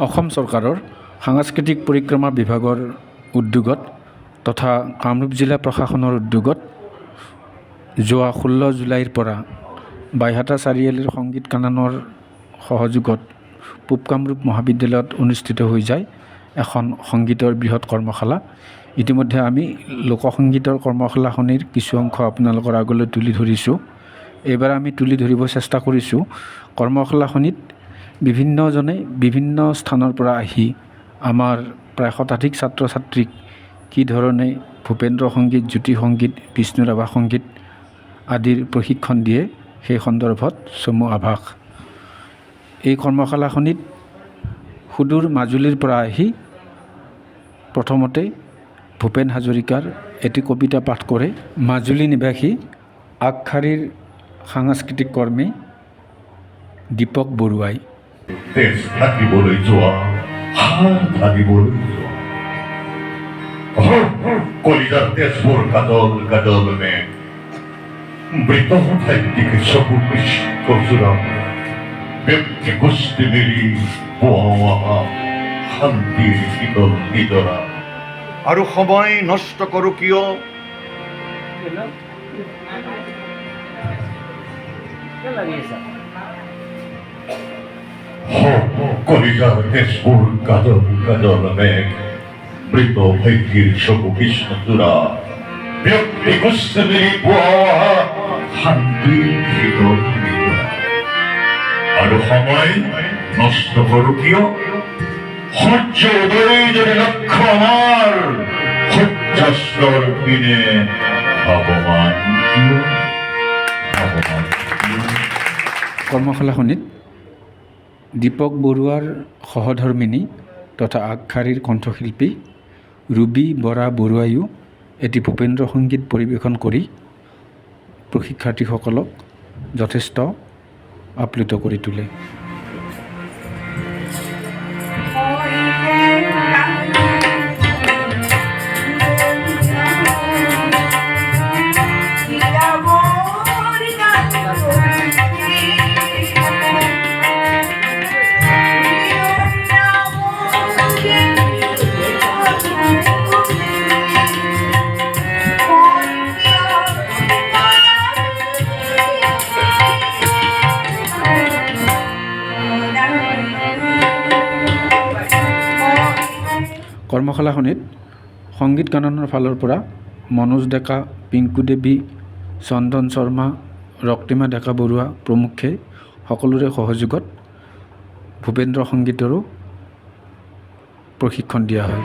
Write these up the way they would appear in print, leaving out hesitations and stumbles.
অসম চৰকাৰৰ সাংস্কৃতিক পৰিক্ৰমা বিভাগৰ উদ্যোগত তথা কামৰূপ জিলা প্ৰশাসনৰ উদ্যোগত যোৱা 16 জুলাইৰ পৰা বাইহাটা চাৰিআলিৰ সংগীত কাননৰ সহযোগত পূব কামৰূপ মহাবিদ্যালয়ত অনুষ্ঠিত হৈ যায় এখন সংগীতৰ বৃহৎ কৰ্মশালা। ইতিমধ্যে আমি লোকসংগীতৰ কৰ্মশালাখনিৰ কিছু অংশ আপোনালোকৰ আগলৈ তুলি ধৰিছোঁ। এইবাৰ আমি তুলি ধৰিব চেষ্টা কৰিছোঁ কৰ্মশালাখনিত বিভিন্নজনে বিভিন্ন স্থানৰ পৰা আহি আমাৰ প্ৰায় শতাধিক ছাত্ৰ ছাত্ৰীক কি ধৰণে ভূপেন্দ্ৰ সংগীত, জ্যোতি সংগীত, বিষ্ণু ৰাভা সংগীত আদিৰ প্ৰশিক্ষণ দিয়ে সেই সন্দৰ্ভত চমু আভাস। এই কৰ্মশালাখনিত সুদূৰ মাজুলীৰ পৰা আহি প্ৰথমতে ভূপেন হাজৰিকাৰ এটি কবিতা পাঠ কৰে মাজুলী নিবাসী আগশাৰীৰ সাংস্কৃতিক কৰ্মী দীপক বৰুৱাই। তেজ থাকিবলৈ যোৱা, হাড় ভাঙিবলৈ যোৱা, কলিজাৰ তেজবোৰ কাজল কাজল মেঘ, মৃত সাহিত্যিক চকু কৃষ্ণচূড়া, ব্যক্তি গোষ্ঠী মিলি পোৱা শান্তিৰ শীতল নিজৰা। আৰু সময় নষ্ট কৰোঁ কিয়? কলিজাৰ তেজবোৰ কাজল কাজল মেঘ, মৃত ভাইটিৰ চকু কৃষ্ণচূড়া, ব্যক্তি গোষ্ঠী মিলি পোৱা শান্তিৰ শীতল নিজৰা। আৰু সময় নষ্ট কৰোঁ কিয়? সূৰ্য উদয় যদি লক্ষ্য আমাৰ, সূৰ্যাস্তৰ পিনে ধাৱমান কিয়? কৰ্মশালাখনিত দীপক বৰুৱাৰ সহধৰ্মিনী তথা আগশাৰীৰ কণ্ঠশিল্পী ৰুবি বৰা বৰুৱাইও এটি ভূপেন্দ্ৰ সংগীত পৰিৱেশন কৰি প্ৰশিক্ষাৰ্থীসকলক যথেষ্ট আপ্লুত কৰি তোলে। কৰ্মশালাখনিত সংগীত কাননৰ ফালৰ পৰা মনোজ ডেকা, পিংকু দেৱী, চন্দন শৰ্মা, ৰক্তিমা ডেকা বৰুৱা প্ৰমুখ্যে সকলোৰে সহযোগত ভূপেন্দ্ৰ সংগীতৰো প্ৰশিক্ষণ দিয়া হয়।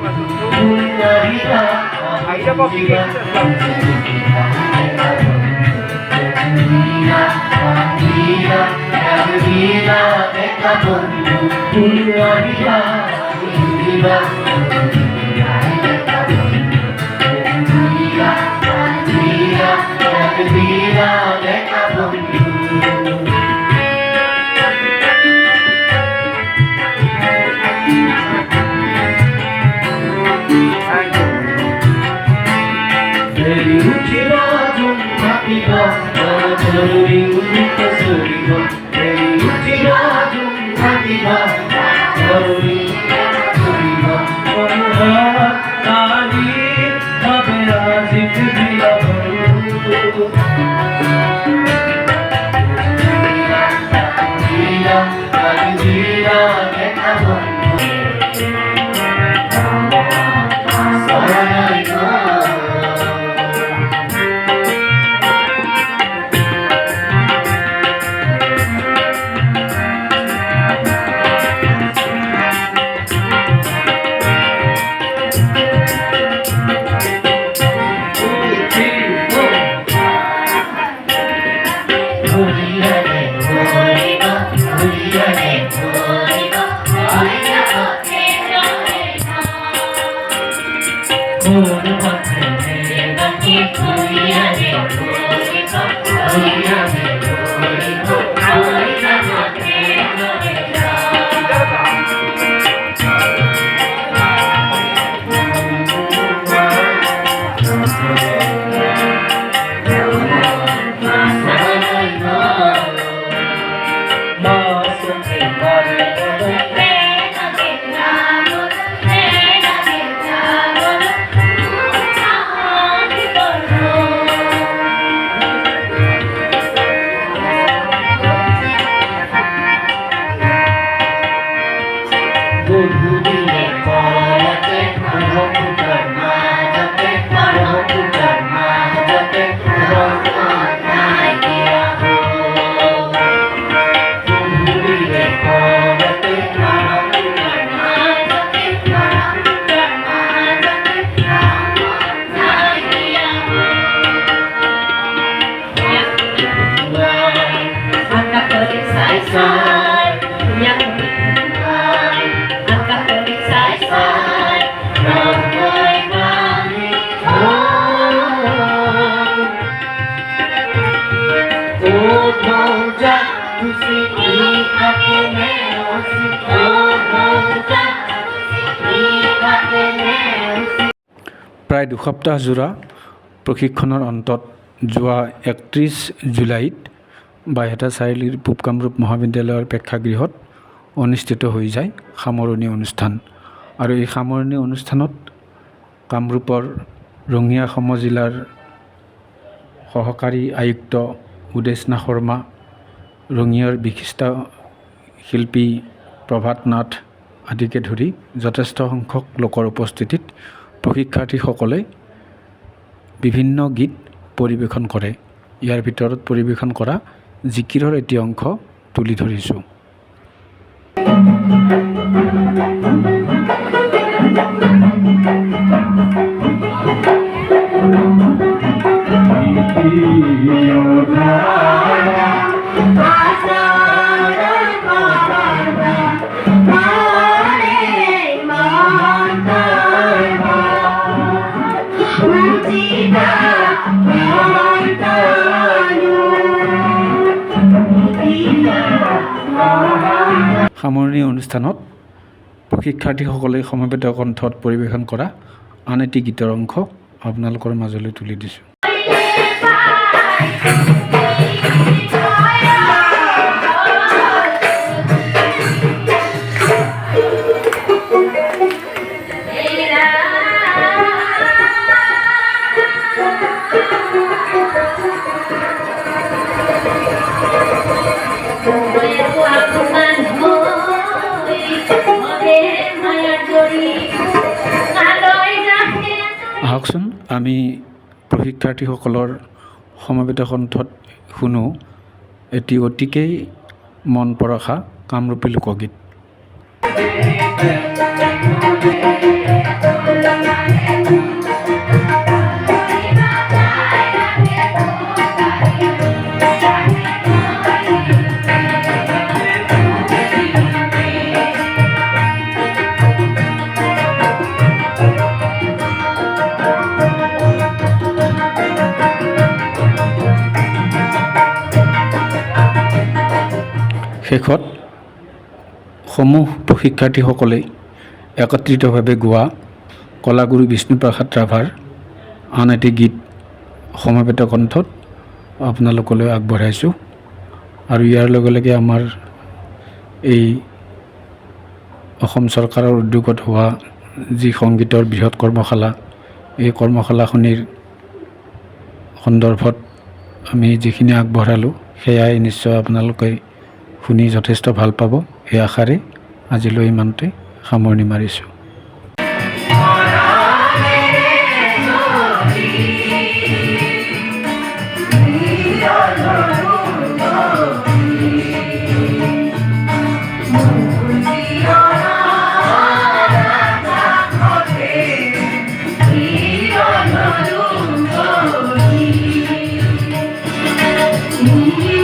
গধূলিৰে পৰতে ব্ৰহ্মপুত্ৰৰ মাজতে ব্ৰহ্মপুত্ৰৰ মাজতে ৰঙত নাইকিয়া গধূলিৰে পৰতে ব্ৰহ্মপুত্ৰৰ মাজতে ব্ৰহ্মপুত্ৰৰ মাজতে ৰঙত নাইকিয়া Angkat say-say, yang berhubungan. Angkat say-say, ramai kali Oh mauja, tusi ikate neosi Oh mauja, tusi ikate neosi প্ৰায় দুসপ্তাহ জোৰা প্ৰশিক্ষণৰ অন্তত যোৱা 31 জুলাইত বাইহাটা চাৰিআলিৰ পূব কামৰূপ মহাবিদ্যালয়ৰ প্ৰেক্ষাগৃহত অনুষ্ঠিত হৈ যায় সামৰণি অনুষ্ঠান আৰু এই সামৰণি অনুষ্ঠানত কামৰূপৰ ৰঙিয়া সমজিলাৰ সহকাৰী আয়ুক্ত উদেশনা শৰ্মা ৰঙিয়াৰ বিশিষ্ট শিল্পী প্ৰভাত নাথ আদিকে ধৰি যথেষ্ট সংখ্যক লোকৰ উপস্থিতিত প্ৰশিক্ষাৰ্থীসকলে বিভিন্ন গীত পৰিৱেশন কৰে ইয়াৰ ভিতৰত পৰিৱেশন কৰা জিকিৰৰ এটি অংশ তুলি ধৰিছোঁ সামৰণি অনুষ্ঠানত প্ৰশিক্ষাৰ্থীসকলে সমবেত কণ্ঠত পৰিৱেশন কৰা আন এটি গীতৰ অংশ আপোনালোকৰ মাজলৈ তুলি দিছোঁ আহকচোন আমি প্ৰশিক্ষাৰ্থীসকলৰ সমবেত কণ্ঠত শুনো এটি অতিকেই মন পৰশা কামৰূপী লোকগীত শেষত সমূহ প্ৰশিক্ষাৰ্থীসকলে একত্ৰিতভাৱে গোৱা কলাগুৰু বিষ্ণুপ্ৰসাদ ৰাভাৰ আন এটি গীত সমবেত কণ্ঠত আপোনালোকলৈ আগবঢ়াইছোঁ আৰু ইয়াৰ লগে লগে আমাৰ এই অসম চৰকাৰৰ উদ্যোগত হোৱা যি সংগীতৰ বৃহৎ কৰ্মশালা এই কৰ্মশালাখনিৰ সন্দৰ্ভত আমি যিখিনি আগবঢ়ালোঁ সেয়াই নিশ্চয় আপোনালোকে শুনি যথেষ্ট ভাল পাব এই আশাৰে আজিলৈ ইমানতে সামৰণি মাৰিছোঁ Oh